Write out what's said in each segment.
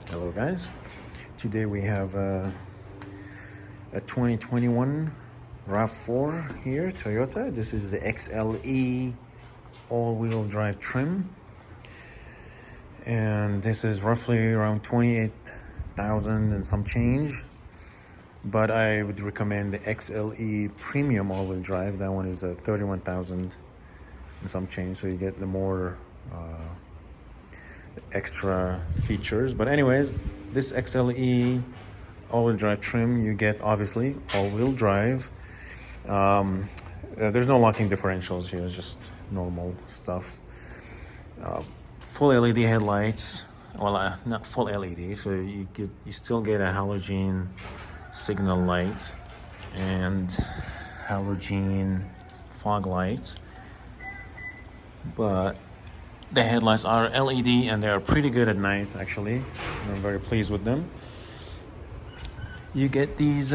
Hello guys, today we have a 2021 RAV4 here, Toyota. This is the XLE all-wheel drive trim, and this is roughly around 28,000 and some change, but I would recommend the XLE premium all-wheel drive. That one is 31,000 and some change, so you get the more extra features. But anyways, this XLE all-wheel drive trim, you get obviously all-wheel drive. There's no locking differentials here, it's just normal stuff. Full LED headlights, well, not full LED, so you still get a halogen signal light and halogen fog lights, but the headlights are LED and they are pretty good at night. Actually, I'm very pleased with them. You get these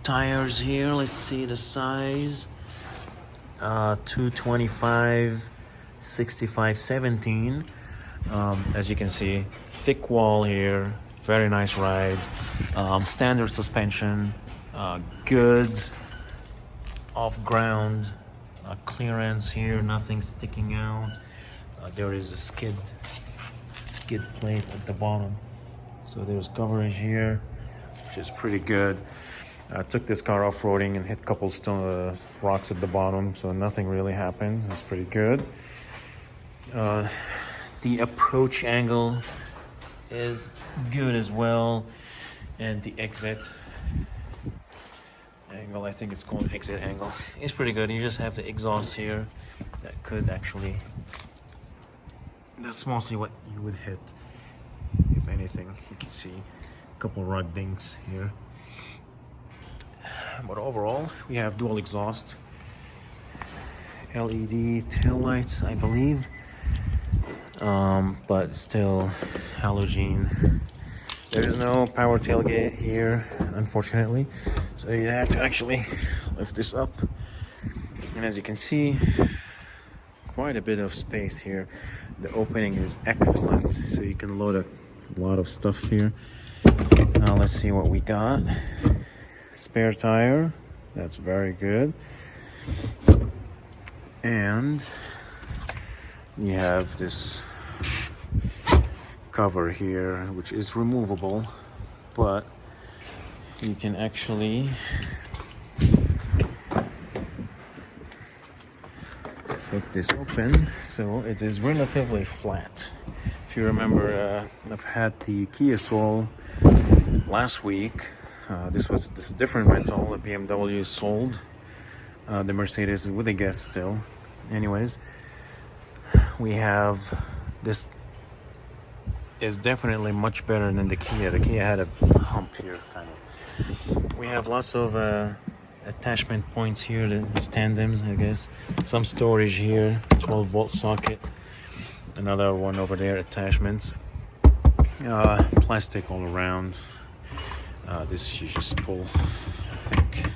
tires here. Let's see the size. 225, 65, 17. As you can see, thick wall here. Very nice ride. Standard suspension. Good off-ground clearance here, nothing sticking out. There is a skid plate at the bottom, so there's coverage here, which is pretty good. I took this car off-roading and hit a couple rocks at the bottom, so nothing really happened. It's pretty good. The approach angle is good as well, and the exit angle, I think it's called exit angle, it's pretty good. You just have the exhaust here that could actually, that's mostly what you would hit if anything. You can see a couple rug dings here, but overall we have dual exhaust, LED tail lights I believe, but still halogen. There is no power tailgate here, unfortunately, so you have to actually lift this up. And as you can see, quite a bit of space here. The opening is excellent, so you can load a lot of stuff here. Now let's see what we got. Spare tire, that's very good. And you have this cover here, which is removable, but you can actually flip this open, so it is relatively flat. If you remember, I've had the Kia Soul last week. This is a different rental. The BMW is sold. The Mercedes is with a guest still. Anyways, we have this. Is definitely much better than the Kia. The Kia had a hump here, kind of. We have lots of attachment points here, the tandems, I guess. Some storage here, 12-volt socket. Another one over there, attachments. Plastic all around. This you just pull, I think.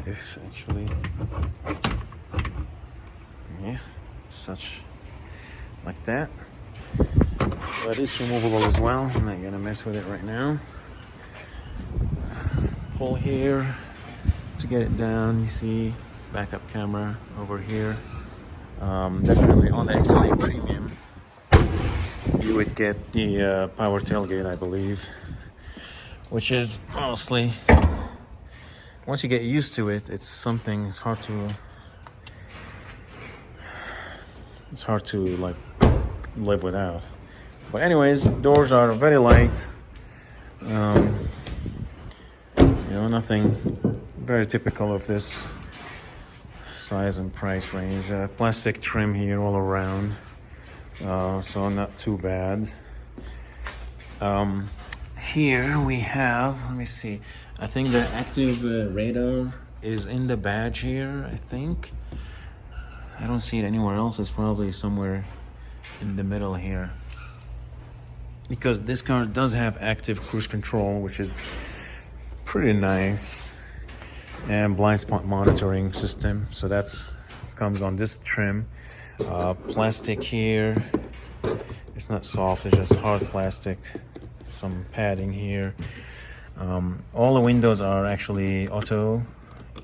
If actually, yeah, such like that. But it's removable as well. I'm not gonna mess with it right now. Pull here to get it down. You see backup camera over here. Definitely on the XLE Premium you would get the power tailgate, I believe, which is honestly, once you get used to it, it's something. It's hard to like live without. But anyways, doors are very light. Nothing very typical of this size and price range. Plastic trim here all around, so not too bad. Here we have, let me see, I think the active radar is in the badge here, I think. I don't see it anywhere else. It's probably somewhere in the middle here, because this car does have active cruise control, which is pretty nice, and blind spot monitoring system, so that's comes on this trim. Plastic here It's not soft, it's just hard plastic. Some padding here. All the windows are actually auto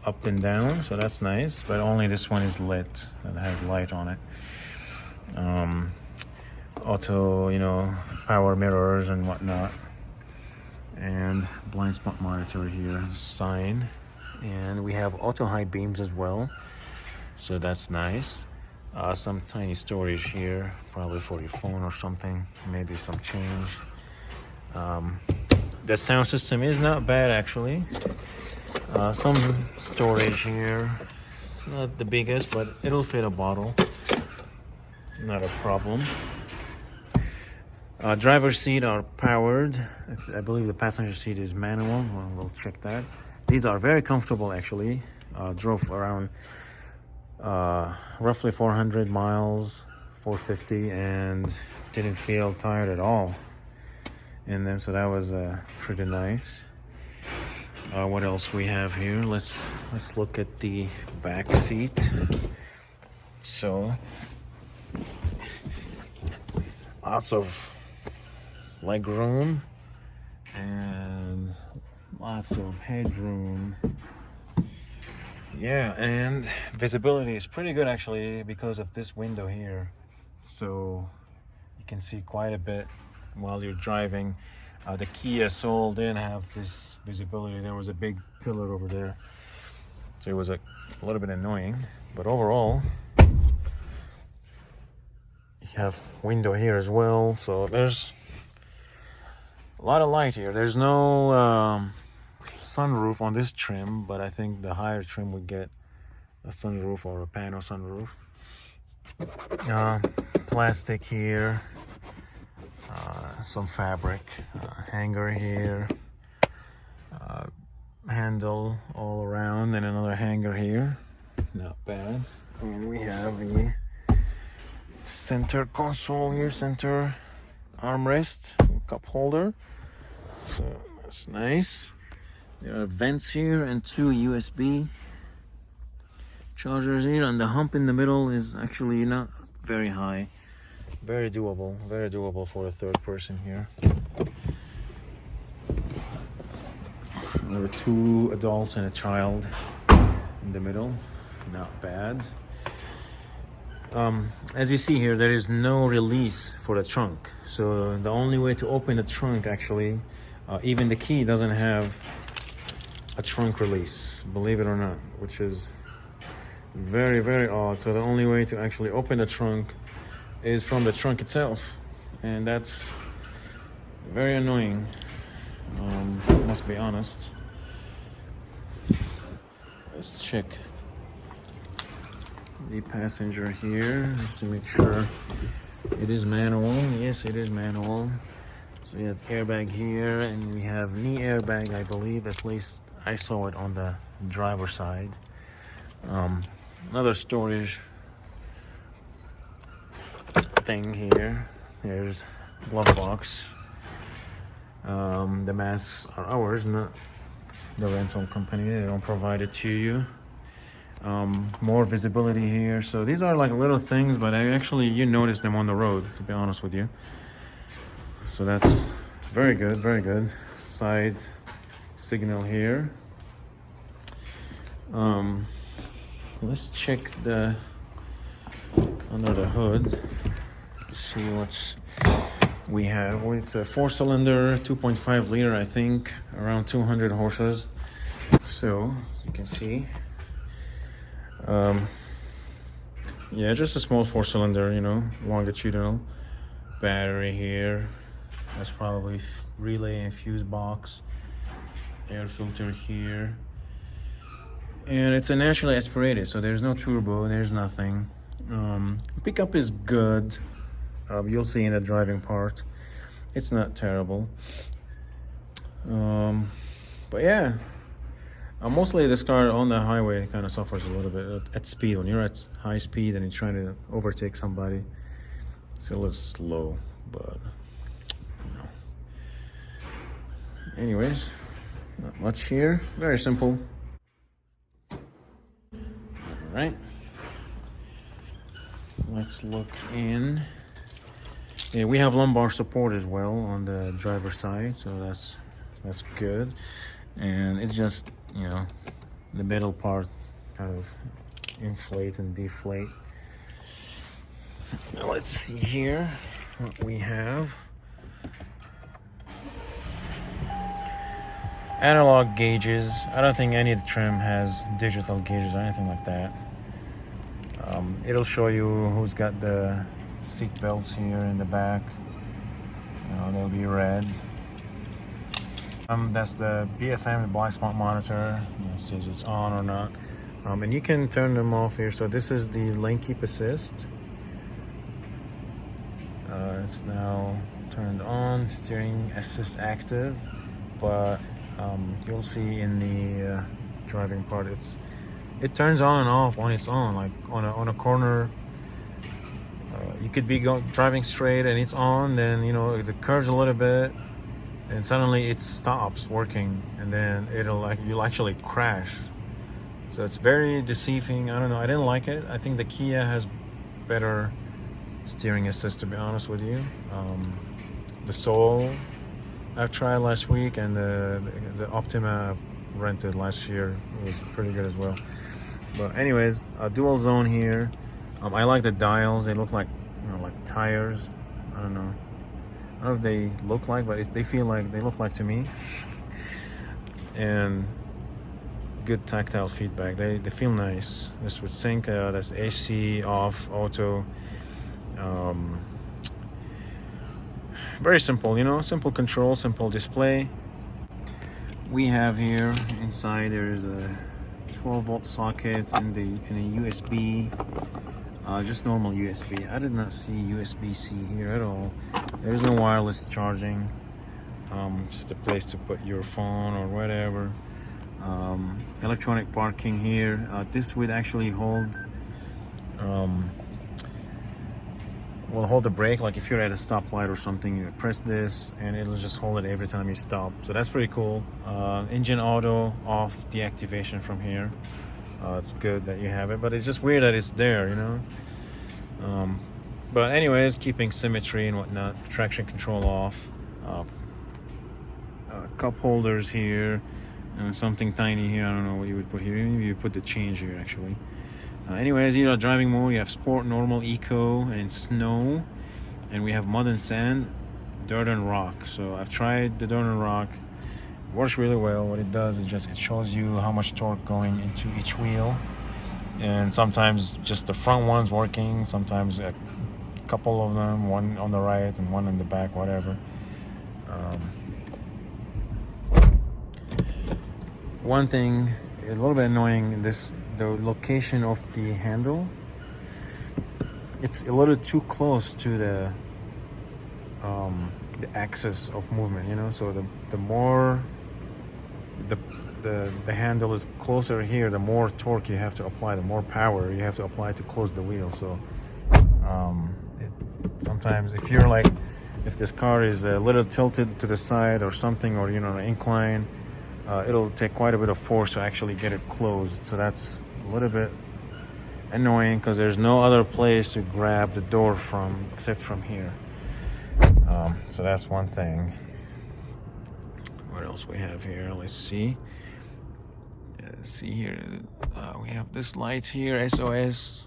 up and down, so that's nice, but only this one is lit. It has light on it. Auto, you know, power mirrors and whatnot. And blind spot monitor here, sign. And we have auto high beams as well, so that's nice. Some tiny storage here, probably for your phone or something, maybe some change. The sound system is not bad actually. Some storage here. It's not the biggest, but it'll fit a bottle. Not a problem. Driver's seat are powered. I believe the passenger seat is manual. Well, we'll check that. These are very comfortable actually. Drove around roughly 400 miles, 450, and didn't feel tired at all in them, so that was pretty nice. What else we have here? Let's look at the back seat. So lots of leg room and lots of headroom. Yeah, and visibility is pretty good actually because of this window here, so you can see quite a bit while you're driving. The Kia Soul didn't have this visibility. There was a big pillar over there, so it was a little bit annoying, but overall you have window here as well, so there's a lot of light here. There's no sunroof on this trim, but I think the higher trim would get a sunroof or a panel sunroof. Plastic here, some fabric, hanger here, handle all around, and another hanger here. Not bad. And we have the center console here, center armrest, cup holder, so that's nice. There are vents here and 2 USB chargers here, and the hump in the middle is actually not very high. Very doable for a third person here. There are 2 adults and a child in the middle. Not bad. As you see here, there is no release for the trunk. So the only way to open the trunk actually, even the key doesn't have a trunk release, believe it or not, which is very odd. So the only way to actually open the trunk is from the trunk itself, and that's very annoying. Must be honest. Let's check the passenger here just to make sure it is manual. Yes, it is manual. So we have airbag here, and we have knee airbag, I believe. At least I saw it on the driver side. Another storage thing here. Here's glove box. The masks are ours, not the rental company. They don't provide it to you. More visibility here. So these are like little things, but you notice them on the road, to be honest with you. So that's very good. Side signal here. Let's check the under the hood. See what we have. Well, it's a 4-cylinder, 2.5 liter, I think, around 200 horses. So you can see, yeah, just a small 4-cylinder, you know, longitudinal. Battery here. That's probably relay and fuse box. Air filter here. And it's a naturally aspirated, so there's no turbo, there's nothing. Pickup is good. You'll see in the driving part, it's not terrible. But yeah, mostly this car on the highway kind of suffers a little bit at speed. When you're at high speed and you're trying to overtake somebody, it's a little slow, but you know. Anyways, not much here. Very simple. All right, let's look in Yeah, we have lumbar support as well on the driver's side, so that's good. And it's just, you know, the middle part kind of inflate and deflate. Now let's see here what we have. Analog gauges. I don't think any of the trim has digital gauges or anything like that. It'll show you who's got the seat belts here in the back. You know, they'll be red. That's the BSM, the blind spot monitor. You know, it says it's on or not. And you can turn them off here. So this is the lane keep assist. It's now turned on. Steering assist active, but you'll see in the driving part, it turns on and off on its own. Like on a corner, you could be driving straight and it's on. Then you know it curves a little bit, and suddenly it stops working, and then you'll actually crash. So it's very deceiving. I don't know. I didn't like it. I think the Kia has better steering assist, to be honest with you. The Soul I've tried last week, and the Optima rented last year was pretty good as well. But anyways, a dual zone here. I like the dials. They look like, you know, like tires. I don't know if they look like, but they feel like they look like to me. And good tactile feedback. They feel nice. This with sync. That's AC, off, auto. Very simple, you know, simple control, simple display. We have here inside, there is a 12-volt socket and a USB, just normal USB. I did not see USB-C here at all. There's no wireless charging. Just a place to put your phone or whatever. Electronic parking here. This would actually hold will hold the brake. Like if you're at a stoplight or something, you press this and it'll just hold it every time you stop. So that's pretty cool. Engine auto off deactivation from here. It's good that you have it, but it's just weird that it's there, you know. But anyways, keeping symmetry and whatnot. Traction control off. Cup holders here, and something tiny here. I don't know what you would put here. Maybe you put the change here actually. Anyways, you know, driving mode, you have sport, normal, eco, and snow. And we have mud and sand, dirt and rock. So I've tried the dirt and rock. It works really well. What it does is just, it shows you how much torque going into each wheel. And sometimes just the front one's working. Sometimes a couple of them, one on the right and one in the back, whatever. One thing, a little bit annoying, the location of the handle, it's a little too close to the axis of movement, you know. So the more the handle is closer here, the more torque you have to apply, the more power you have to apply to close the wheel. So sometimes if this car is a little tilted to the side or something, or you know, an incline, it'll take quite a bit of force to actually get it closed. So that's a little bit annoying because there's no other place to grab the door from except from here. So that's one thing. What else we have here? Let's see. See here, we have this light here, SOS,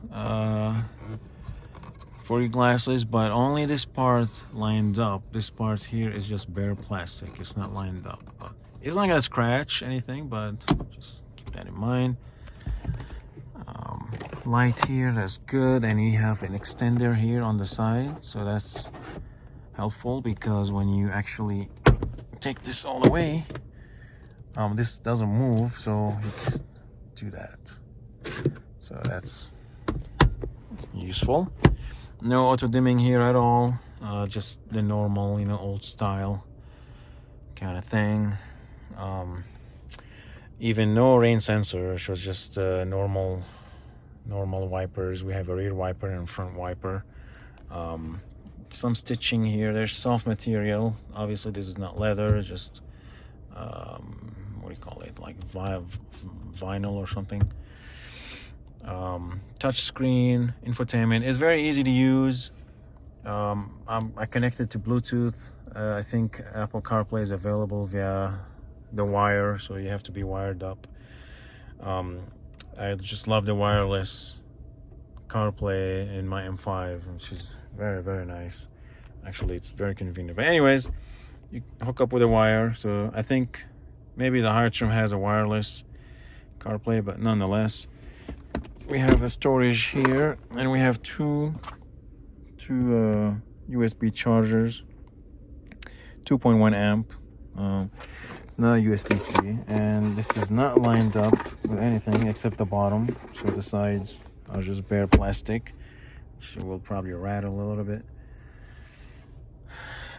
for your glasses, but only this part lined up. This part here is just bare plastic. It's not lined up. It's not gonna scratch anything, but just keep that in mind. Light here, that's good. And you have an extender here on the side, so that's helpful because when you actually take this all the way, this doesn't move, so you can do that. So that's useful. No auto dimming here at all. Just the normal, you know, old style kind of thing. Even no rain sensor, so it's just normal wipers. We have a rear wiper and front wiper. Some stitching here. There's soft material. Obviously this is not leather, it's just what do you call it, like vinyl or something. Touch screen, infotainment is very easy to use. I connected to Bluetooth. I think Apple CarPlay is available via the wire, so you have to be wired up. I just love the wireless CarPlay in my M5, which is very, very nice. Actually, it's very convenient. But anyways, you hook up with a wire. So I think maybe the higher trim has a wireless CarPlay, but nonetheless, we have a storage here, and we have two USB chargers, 2.1 amp, not USB-C, and this is not lined up with anything except the bottom. So the sides are just bare plastic, which will probably rattle a little bit.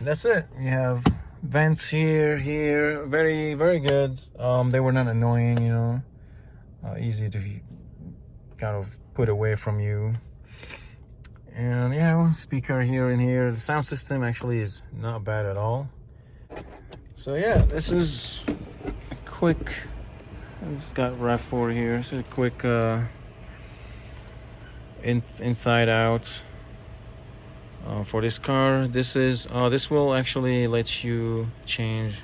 That's it. We have vents here, very, very good. They were not annoying, you know, easy to kind of put away from you. And yeah, speaker here and here. The sound system actually is not bad at all. So yeah, this is a quick, it's got RAV4 here. It's a quick inside out for this car. This is this will actually let you change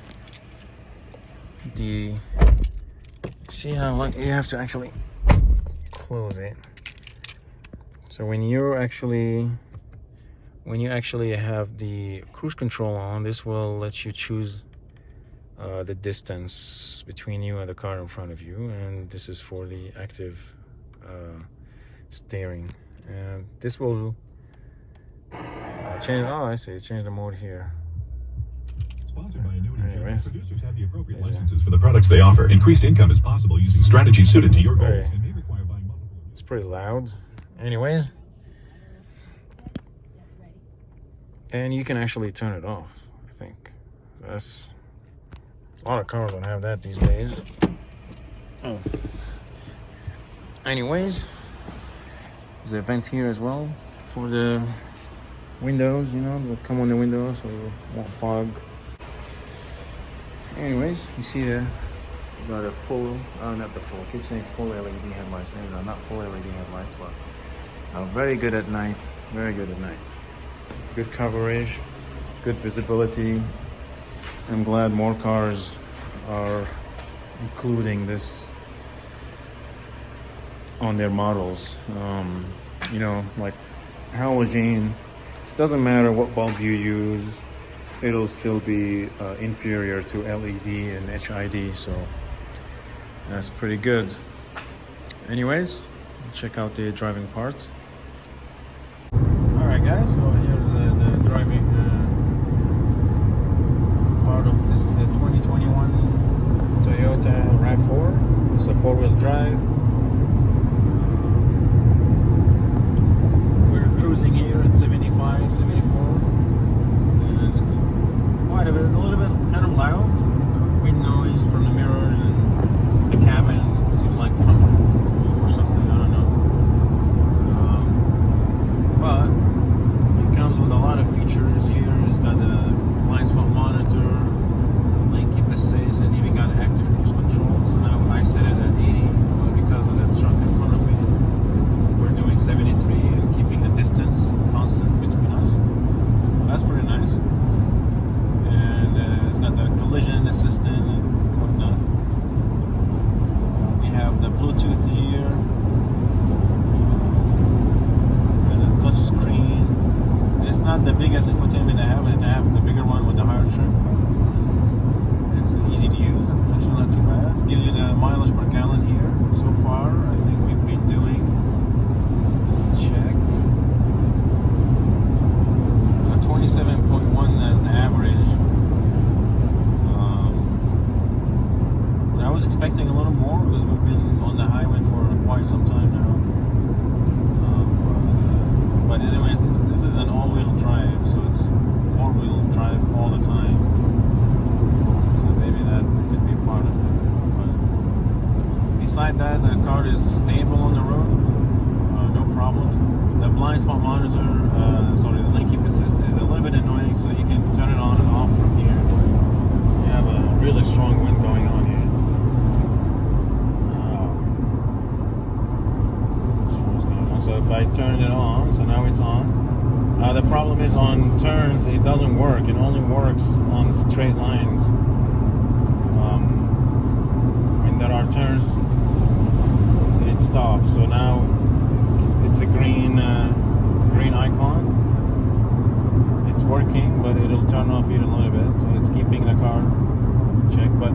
the, see how long you have to actually close it. So when you actually have the cruise control on, this will let you choose the distance between you and the car in front of you, and this is for the active steering. And this will change. Oh, I see. Change the mode here. Sponsored by anyway. Producers have the appropriate licenses for the products they offer. Increased income is possible using strategies suited to your goals. And may require buying multiple. It's pretty loud. Anyways, and you can actually turn it off. I think that's, a lot of cars don't have that these days. Oh. Anyways, there's a vent here as well for the windows, you know, will come on the window so you won't fog. Anyways, you see these are the full, not the full, I keep saying full LED headlights. These are not full LED headlights, but very good at night, very good at night. Good coverage, good visibility. I'm glad more cars are including this on their models. You know, like halogen, doesn't matter what bulb you use, it'll still be inferior to LED and HID, so that's pretty good. Anyways, check out the driving parts. Alright guys, so here's the driving part of this 2021 Toyota RAV4. It's a four-wheel drive. We're cruising here at 75, 74, and it's quite a little bit kind of loud. Wind noise from the mirrors and the cabin. Seems like from the roof or something, I don't know. But it comes with a lot of features here. It's got the blind spot monitor, lane keep assist, and even got active cruise control. So now I set it at 80, but because of the truck in front of me, we're doing 73 and keeping the distance constant between us. So that's pretty nice. And it's got the collision assistant and whatnot. We have the Bluetooth here, and a touch screen. It's not the biggest infotainment I have. I have the bigger one with the higher trim. It's easy to use. Actually, not too bad. It gives you the mileage per gallon here. So far, I think we've been doing. Let's check. 27.1 as the average. I was expecting a little more because we've been on the highway for quite some time now. But anyways, this is an all-wheel drive, so it's four-wheel drive all the time. So maybe that could be part of it. But beside that, the car is stable on the road, no problems. The blind spot monitor, sorry, the lane keep assist is a little bit annoying. turns, it doesn't work. It only works on straight lines. When there are turns, it stops. So now it's a green icon. It's working, but it'll turn off even a little bit. So it's keeping the car check, but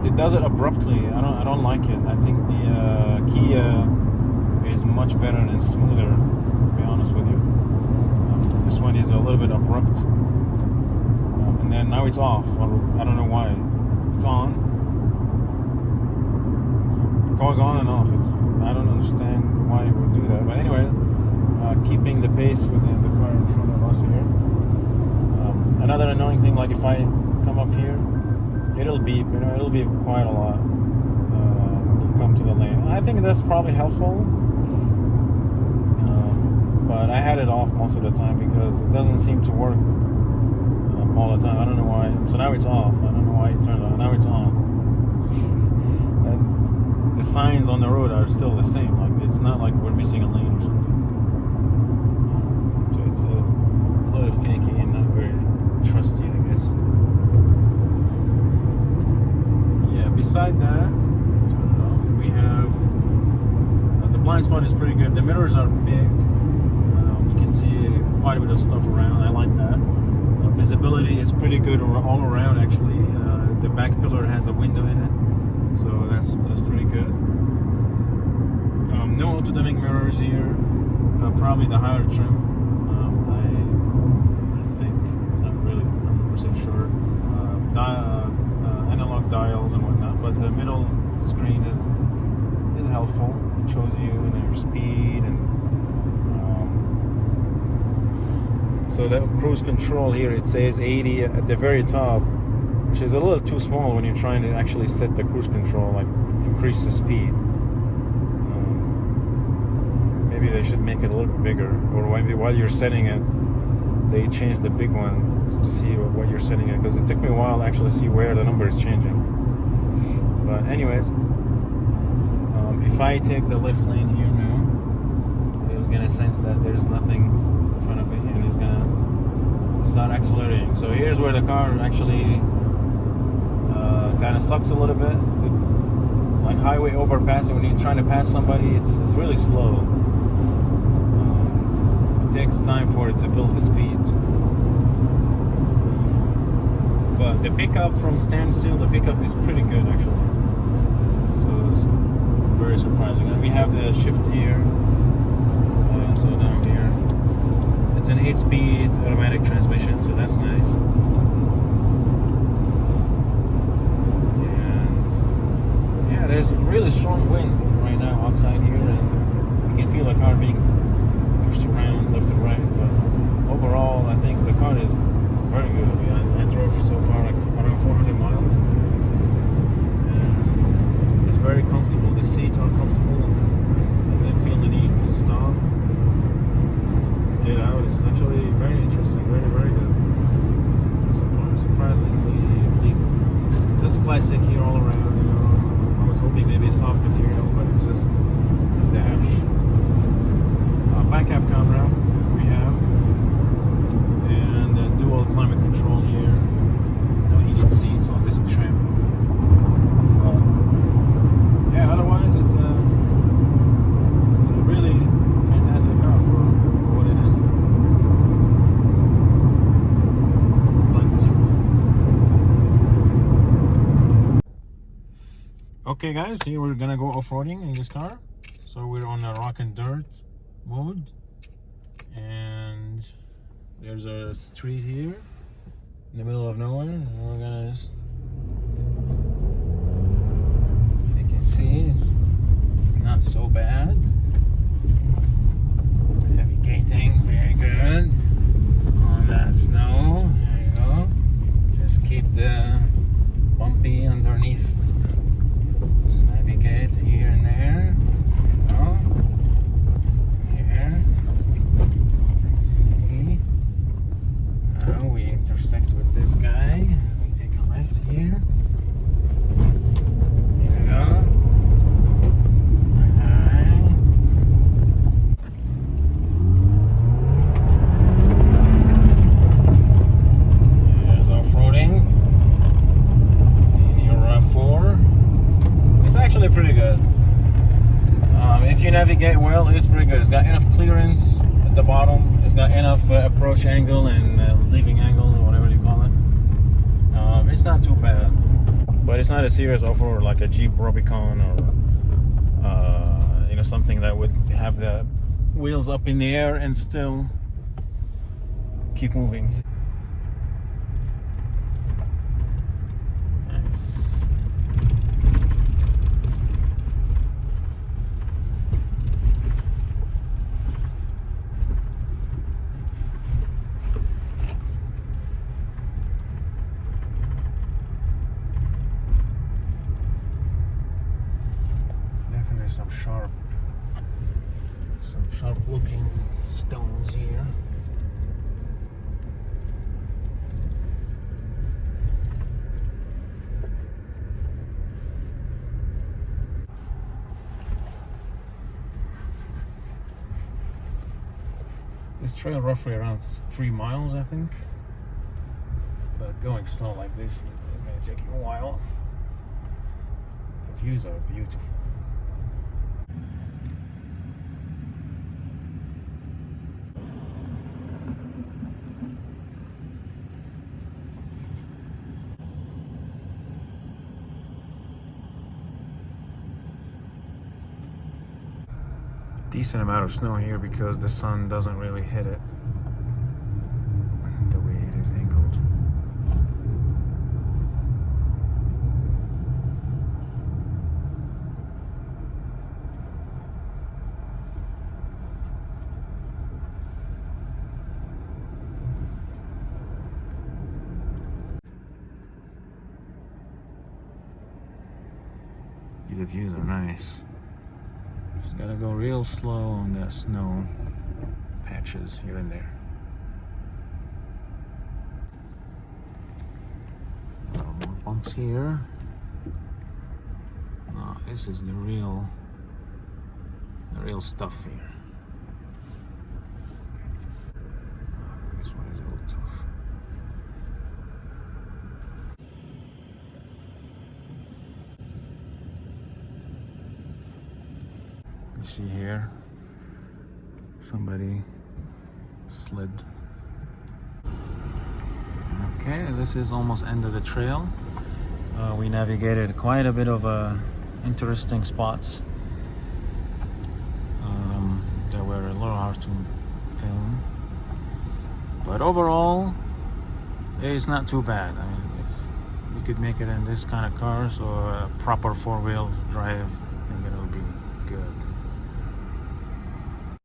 it does it abruptly. I don't like it. I think the Kia is much better and smoother, to be honest with you. This one is a little bit abrupt, and then now it's off. I don't know why. It's on. It goes on and off. I don't understand why it would do that. But anyway, keeping the pace with the car in front of us here. Another annoying thing, like if I come up here, it'll beep. It'll beep quite a lot. You come to the lane. I think that's probably helpful. But I had it off most of the time because it doesn't seem to work all the time. I don't know why. So now it's off. I don't know why it turned on. Now it's on. And the signs on the road are still the same. Like it's not like we're missing a lane or something. So it's a little finicky and not very trusty, I guess. Yeah. Beside that, turn it off. We have the blind spot is pretty good. The mirrors are big. You can see quite a bit of stuff around. I like that. Visibility is pretty good all around, actually. The back pillar has a window in it, so that's pretty good. No auto-dimming mirrors here. Probably the higher trim. I think, not really 100% sure. Analog dials and whatnot, but the middle screen is helpful. It shows you your speed and. So the cruise control here, it says 80 at the very top, which is a little too small when you're trying to actually set the cruise control, like increase the speed. Maybe they should make it a little bit bigger, or maybe while you're setting it, they change the big one to see what you're setting it, because it took me a while to actually see where the number is changing. But anyways, if I take the left lane here now, it's going to sense that there's nothing in front of me, and it's gonna start accelerating. So here's where the car actually kind of sucks a little bit. It's like highway overpassing. When you're trying to pass somebody, it's really slow. It takes time for it to build the speed. But the pickup from standstill, the pickup is pretty good actually. So it's very surprising. And we have the shift here. So down here, it's an 8-speed automatic transmission, so that's nice. And yeah, there's a really strong wind right now outside here, and you can feel the car being pushed around left and right. But overall, I think the car is very good. I drove so far like around 400 miles, and it's very comfortable. The seats are comfortable. I didn't feel the need to stop. Get out. It's actually very interesting, very good. Surprisingly pleasing. There's plastic here all around, I was hoping maybe a soft material, but it's just a dash. Backup camera we have, and dual climate control here. No heated seats on this trim. Yeah, otherwise it's a really fantastic car for what it is. I like this one. Okay guys, here we're gonna go off-roading in this car. So we're on a rock and dirt mode, and there's a street here in the middle of nowhere, and we're gonna just, you can see it's not so bad. Navigating very good on that snow. There you go. Just keep the bumpy underneath. Just navigate here and there. Oh, here. Let's see. Now we intersect with this guy. We take a left here. Here we go. very good. It's got enough clearance at the bottom. It's got enough approach angle and leaving angle, or whatever you call it. It's not too bad, but it's not a serious off-road like a Jeep Rubicon or you know, something that would have the wheels up in the air and still keep moving. Nice. Definitely some sharp looking stones here. This trail roughly around 3 miles, I think. But going slow like this is going to take you a while. The views are beautiful. Decent amount of snow here because the sun doesn't really hit it the way it is angled. The views are nice. Just gotta go real slow on that snow patches here and there. More bumps here. Oh, this is the real stuff here. Oh, this one is a little tough. You see here, somebody slid. Okay, this is almost end of the trail. We navigated quite a bit of interesting spots that were a little hard to film, but overall it's not too bad. I mean, if we could make it in this kind of cars or a proper four-wheel drive